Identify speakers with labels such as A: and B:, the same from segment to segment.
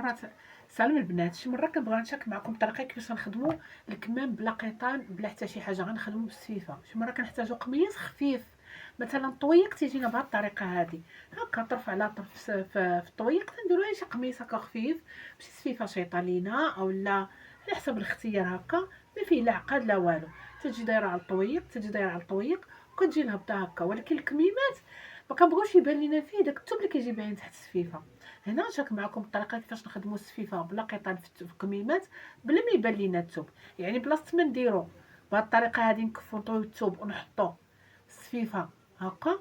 A: مرات سلام البنات، شي مره كنبغي نشارك معكم الطريقه كيفاش غنخدموا الكمام بلا قيطان بلا حتى شي حاجه. غنخدموا بالسفيفه. شي مره كنحتاجوا قميص خفيف مثلا طويق تيجينا بهذه الطريقه هذه، هكا طرف على طرف في الطويق تنديروا شي قميص هكا خفيف بشي سفيفه شيطه لينا او لا على حسب الاختيار. هكا ما فيه لا عقد لا والو، تجي دايره على الطويق تجي دايره على الطويق وكتجي الهبطه هكا. ولكن الكميمات ما كنبغوش يبان لينا فيه داك الثوب اللي كيجي باين تحت السفيفه. هنا نشارك معكم الطريقه كيفاش نخدموا السفيفه بلا قيطان في الكميمات بلا ما يبان لينا الثوب. يعني بلاصه ما نديرو بهذه الطريقه هذه نكفوا نطويو الثوب ونحطو السفيفه هكا،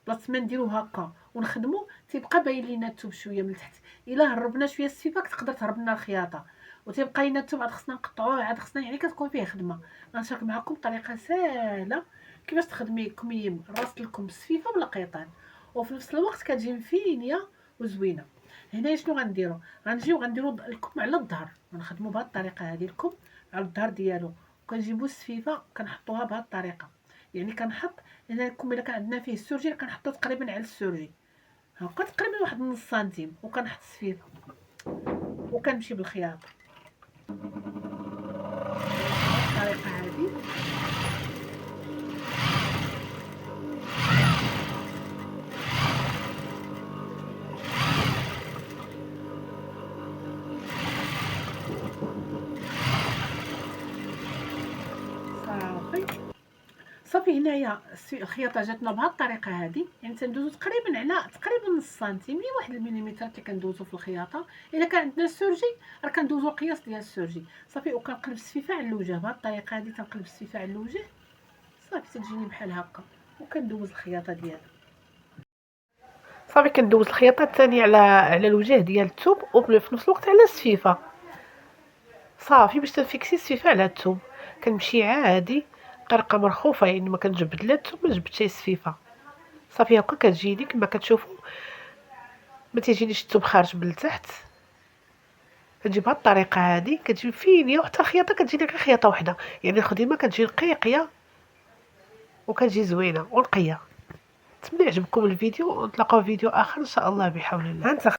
A: بلاصه ما نديرو هكا ونخدموا تيبقى باين لينا الثوب شويه من التحت. الا هربنا شويه السفيفه تقدر تهرب لنا الخياطه وتيبقى لينا الثوب، عاد خصنا نقطعوه، عاد خصنا يعني كتكون فيه خدمه. غنشارك معكم طريقه سهله كيفاش تخدمي كميم راس لكم بالسفيفه بلا قيطان وفي نفس الوقت كتجي مفينيه وزوينه. هنا شنو غنديرو؟ غنديرو الكم على الظهر، غنخدموا بهذه الطريقه هذه الكم على الظهر ديالو، وكنجيبوا السفيفه كنحطوها بهذه الطريقه. يعني كنحط هنا الكم الا كان عندنا فيه السرجي كنحطو تقريبا على السرجي هكا تقريبا واحد نص سنتيم، وكنحط السفيفه وكنمشي بالخياطه بالطريقه هذه. صافي هنايا الخياطه جاتنا بهذه الطريقه هذه. يعني تندوزو تقريبا على نص سنتيم لي 1 المليمتر اللي كندوزو في الخياطه. الا كان عندنا السرجي راه كندوزو القياس ديال السرجي صافي. وكنقلب السفيفه على الوجه بهذه الطريقه هذه، تنقلب السفيفه على الوجه صافي تجيني بحال هكا، وكندوز الخياطه ديالها صافي. كندوز الخياطه الثانيه على الوجه ديال الثوب وفي نفس الوقت على السفيفه صافي باش تنفيكسي السفيفه على الثوب. كنمشي عادي طريقه مرخوفه، يعني ما كنجبد لا الثوب ما جبدتش السفيفه صافي. هكا كتجيني كما كتشوفوا، ما تيجينيش الثوب خارج من التحت. كتجي بهذه الطريقه هذه كتجي فينيه، وحتى الخياطه كتجيني غير خياطه وحده، يعني الخدمه كتجي نقيقيه وكتجي زوينه ونقيه. نتمنى يعجبكم الفيديو، ونتلاقاو في فيديو اخر ان شاء الله بحول الله.